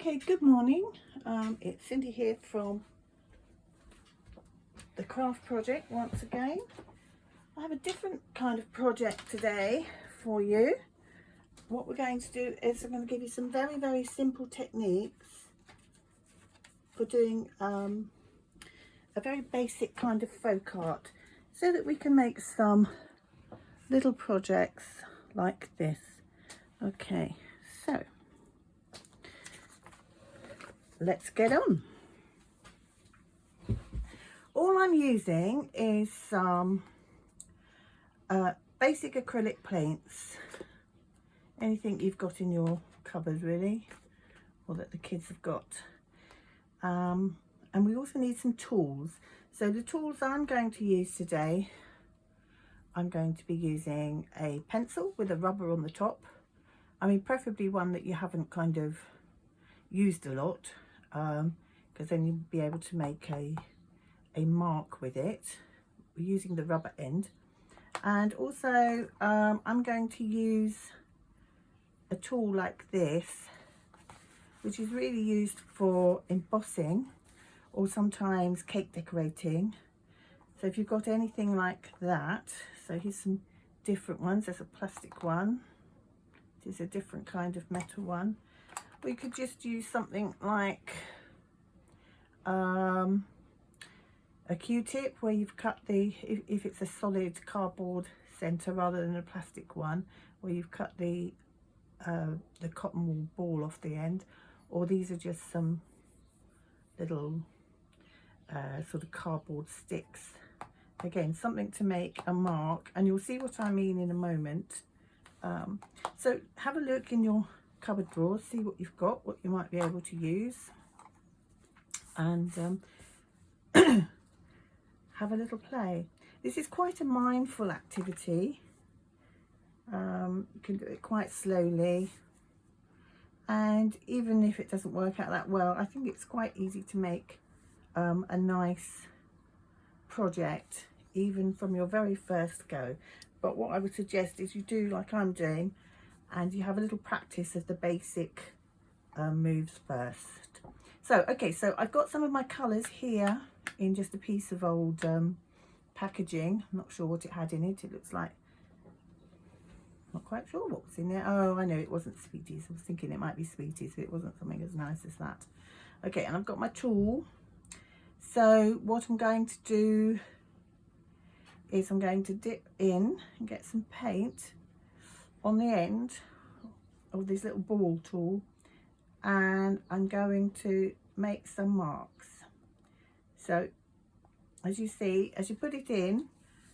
Okay, good morning. It's Cindy here from the craft project once again. I have a different kind of project today for you. What we're going to do is I'm going to give you some very simple techniques for doing a very basic kind of folk art so that we can make some little projects like this. Okay, so let's get on. All I'm using is some basic acrylic paints, anything you've got in your cupboard really, or that the kids have got. And we also need some tools. So the tools I'm going to use today, I'm going to be using a pencil with a rubber on the top. I mean, preferably one that you haven't kind of used a lot, because then you'll be able to make a mark with it. We're using the rubber end. And also I'm going to use a tool like this, which is really used for embossing or sometimes cake decorating. So if you've got anything like that, so here's some different ones. There's a plastic one, there's a different kind of metal one. We could just use something like a Q-tip, where you've cut the, if it's a solid cardboard center rather than a plastic one, where you've cut the cotton wool ball off the end. Or these are just some little sort of cardboard sticks. Again, something to make a mark, and you'll see what I mean in a moment. So have a look in your cupboard drawers, see what you've got, what you might be able to use, and have a little play. This is quite a mindful activity. You can do it quite slowly, and even if it doesn't work out that well, I think it's quite easy to make a nice project even from your very first go. But what I would suggest is you do like I'm doing, and you have a little practice of the basic moves first. So okay, so I've got some of my colours here in just a piece of old packaging. I'm not sure what it had in it. It looks like, not quite sure what was in there. Oh, I know it wasn't Sweeties. I was thinking it might be Sweeties, but it wasn't something as nice as that. Okay, and I've got my tool. So what I'm going to do is I'm going to dip in and get some paint on the end of this little ball tool, and I'm going to make some marks. So as you see, as you put it in,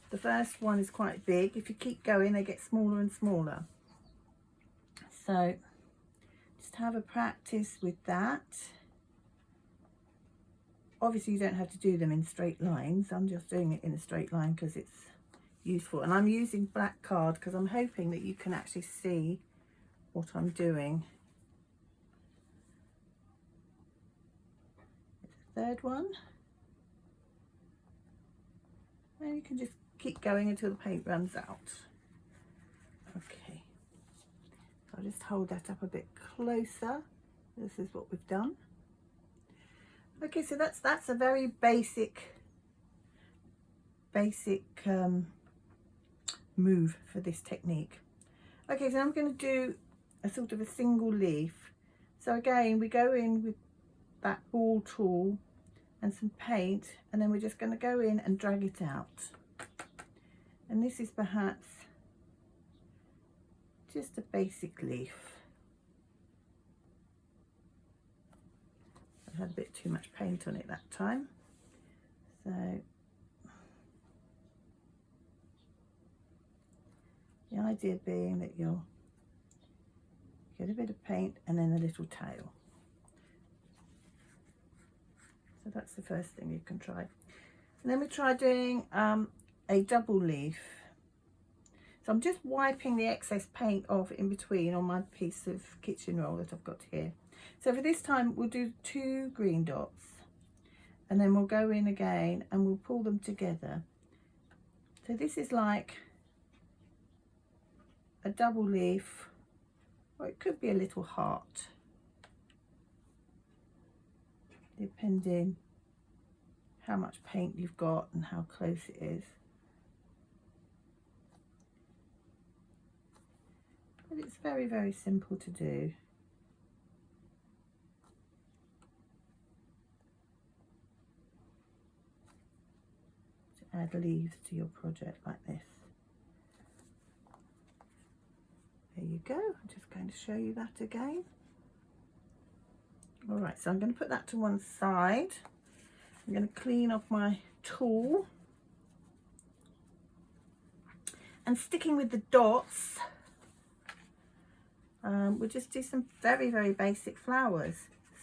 the first one is quite big. If you keep going, they get smaller and smaller. So just have a practice with that. Obviously you don't have to do them in straight lines. I'm just doing it in a straight line because it's useful. And I'm using black card because I'm hoping that you can actually see what I'm doing. Third one. And you can just keep going until the paint runs out. Okay. I'll just hold that up a bit closer. This is what we've done. Okay, so that's a very basic move for this technique. Okay, so I'm going to do a sort of a single leaf. So again, we go in with that ball tool and some paint, and then we're just going to go in and drag it out. And this is perhaps just a basic leaf. I had a bit too much paint on it that time, so the idea being that you'll get a bit of paint and then a little tail. So that's the first thing you can try. And then we try doing a double leaf. So I'm just wiping the excess paint off in between on my piece of kitchen roll that I've got here. So for this time we'll do 2 green dots, and then we'll go in again and we'll pull them together. So this is like a double leaf, or it could be a little heart. depending how much paint you've got and how close it is. But it's very, very simple to do. To add leaves to your project like this. There you go. I'm just going to show you that again. All right, so I'm going to put that to one side. I'm going to clean off my tool. And sticking with the dots, we'll just do some very, very basic flowers.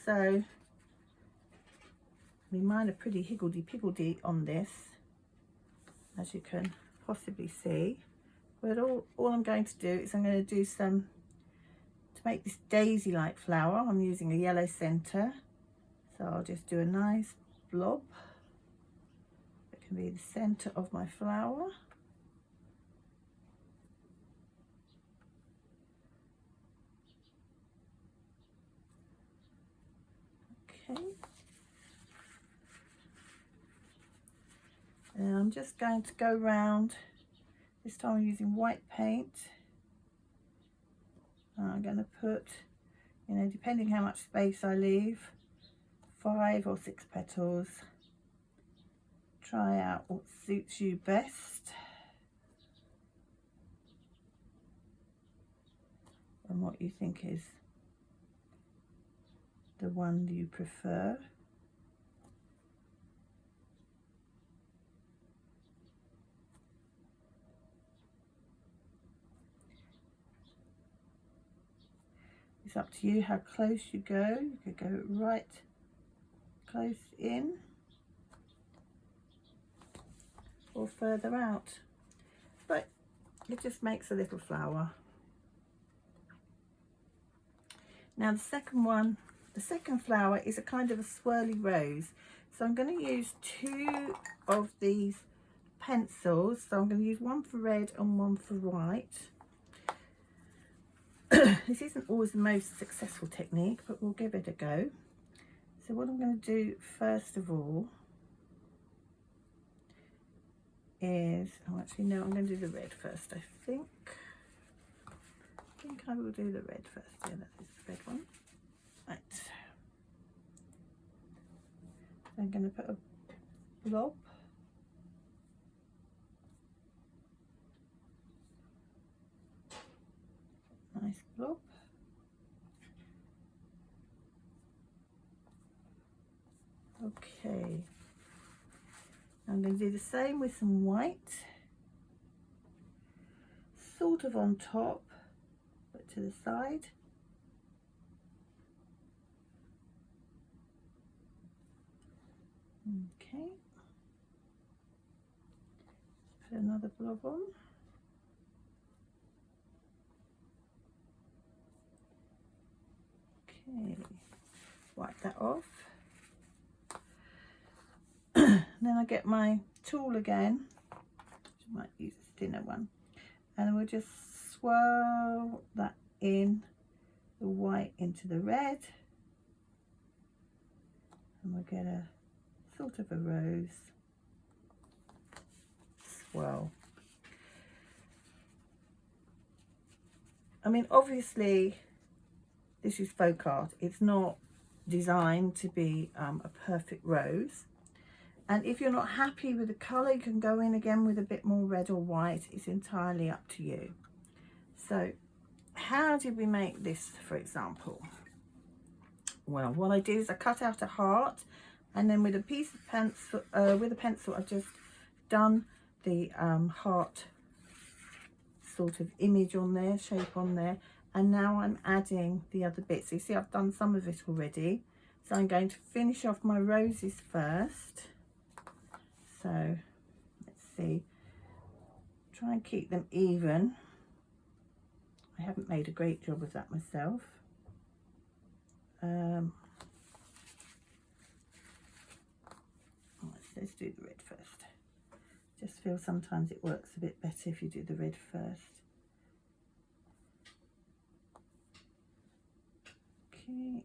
So, I mean, mine are pretty higgledy-piggledy on this, as you can possibly see. But all I'm going to do is I'm going to do some, to make this daisy-like flower, I'm using a yellow centre. So I'll just do a nice blob. It can be the centre of my flower. Okay. And I'm just going to go round. This time I'm using white paint. I'm going to put, you know, depending how much space I leave, 5 or 6 petals. Try out what suits you best and what you think is the one you prefer. It's up to you how close you go. You could go right close in or further out, but it just makes a little flower. Now the second flower is a kind of a swirly rose. So I'm going to use 2 of these pencils. So I'm going to use one for red and one for white. This isn't always the most successful technique, but we'll give it a go. So what I'm going to do first of all is, oh actually no, I'm going to do the red first, I think. I will do the red first. Yeah, that is the red one. Right. I'm going to put a blob. Nice blob. Okay. I'm going to do the same with some white. Sort of on top, but to the side. Okay. Put another blob on. Okay. Wipe that off. Then I get my tool again. I might use a thinner one. And we'll just swirl that in, the white into the red. And we'll get a sort of a rose swirl. I mean, obviously, this is folk art. It's not designed to be a perfect rose. And if you're not happy with the colour, you can go in again with a bit more red or white. It's entirely up to you. So how did we make this, for example? Well, what I did is I cut out a heart, and then with a piece of pencil, I've just done the heart sort of image on there, shape on there. And now I'm adding the other bits. So you see I've done some of it already. So I'm going to finish off my roses first. So let's see, try and keep them even. I haven't made a great job of that myself. Let's do the red first. Just feel sometimes it works a bit better if you do the red first. Okay.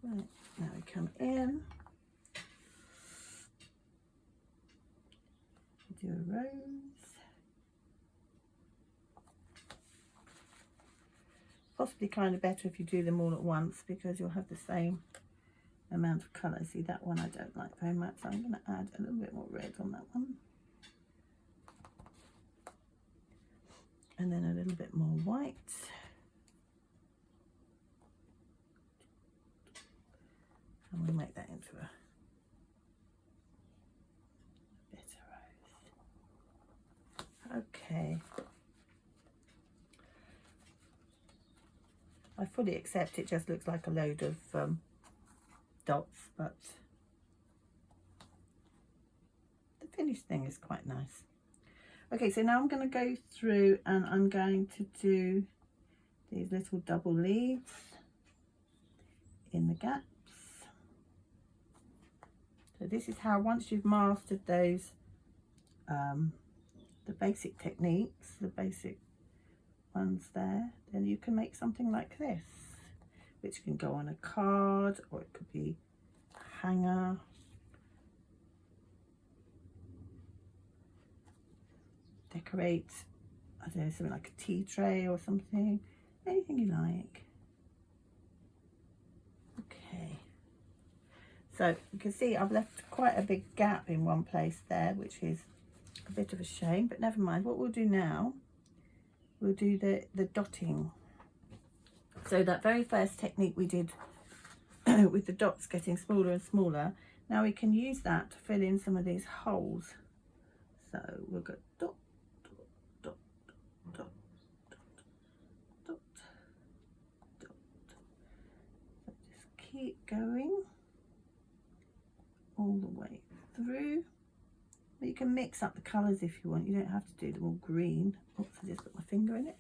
Right, now we come in, do a rose. Possibly kind of better if you do them all at once, because you'll have the same amount of colour. See, that one I don't like very much, so I'm going to add a little bit more red on that one. And then a little bit more white. And we'll make that into a bitter rose. Okay. I fully accept it just looks like a load of dots, but the finished thing is quite nice. Okay, so now I'm going to go through and I'm going to do these little double leaves in the gaps. So this is how, once you've mastered those, the basic techniques, the basic ones there, then you can make something like this, which can go on a card, or it could be a hanger. Decorate, I don't know, something like a tea tray or something, anything you like. Okay, so you can see I've left quite a big gap in one place there, which is a bit of a shame, but never mind. What we'll do now, we'll do the dotting. So that very first technique we did with the dots getting smaller and smaller, now we can use that to fill in some of these holes. So we'll go dot, dot, dot, dot, dot, dot, dot. So just keep going all the way through. But you can mix up the colours if you want. You don't have to do them all green. Oops, I just put my finger in it.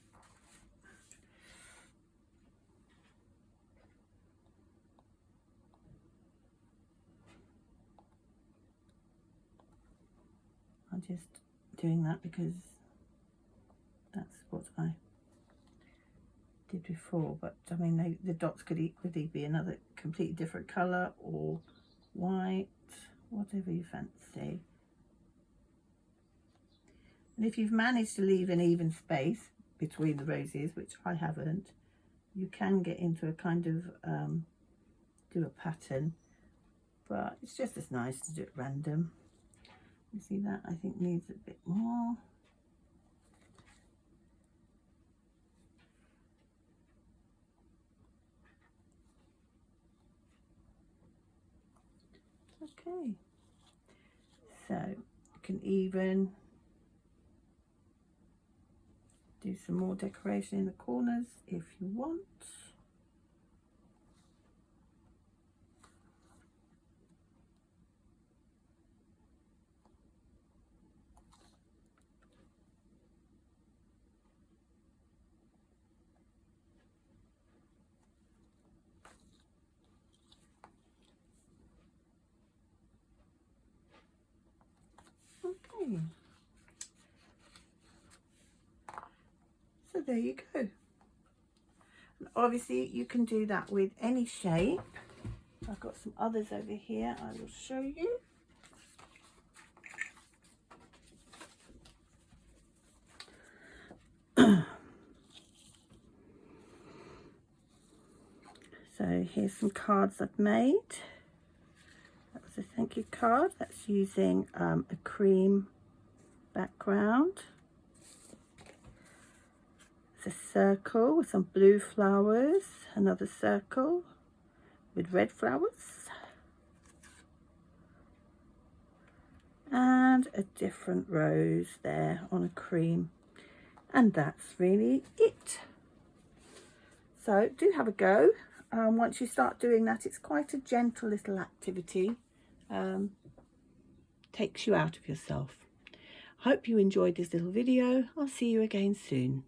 I'm just doing that because that's what I did before, but I mean the dots could equally be another completely different colour, or white, whatever you fancy. And if you've managed to leave an even space between the roses, which I haven't, you can get into a kind of do a pattern, but it's just as nice to do it random. You see that I think needs a bit more. Okay, so you can even do some more decoration in the corners if you want. Okay. So there you go. And obviously you can do that with any shape. I've got some others over here I will show you. So here's some cards I've made. That was a thank you card. That's using a cream background. It's a circle with some blue flowers, another circle with red flowers, and a different rose there on a cream. And that's really it. So do have a go. Once you start doing that, it's quite a gentle little activity. Takes you out of yourself. Hope you enjoyed this little video. I'll see you again soon.